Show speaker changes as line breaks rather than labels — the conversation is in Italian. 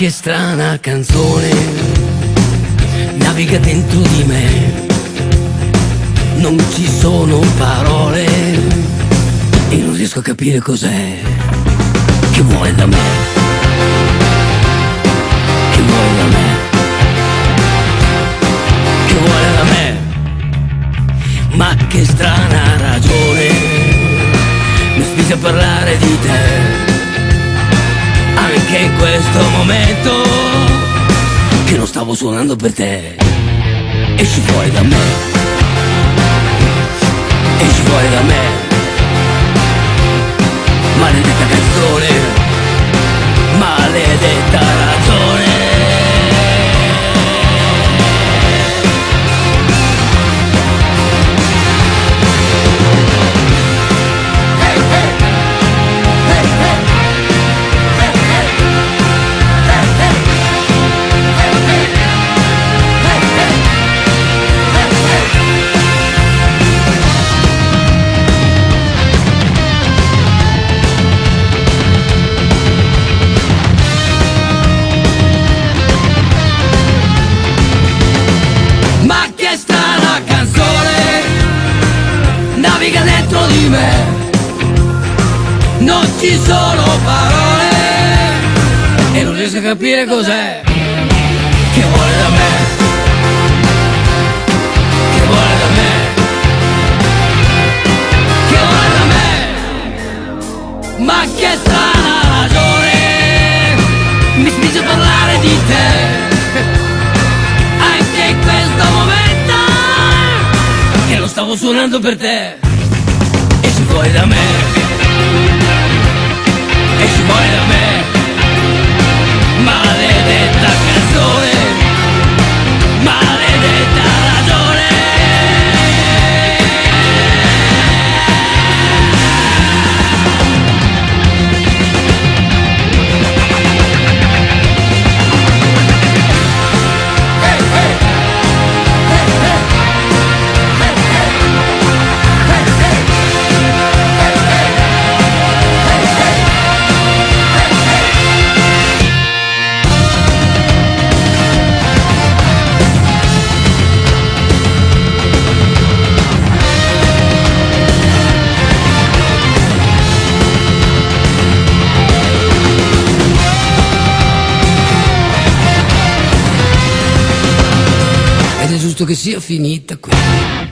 che strana canzone naviga dentro di me, non ci sono parole e non riesco a capire cos'è che vuole da me, che vuole da me, che vuole da me. Ma che strana ragione mi spinge a parlare di te anche in questo momento che non stavo suonando per te. Esci fuori da me, esci fuori da me, maledetta canzone, maledetta ragione. Naviga dentro di me, non ci sono parole e non riesco a capire cos'è che vuole da me, che vuole da me, che vuole da me. Ma che strana ragione mi spinge a parlare di te anche in questo momento che lo stavo suonando per te. Esci fuori da me, esci fuori da me, maledetta canzone, maledetta ragione. Ed è giusto che sia finita qui.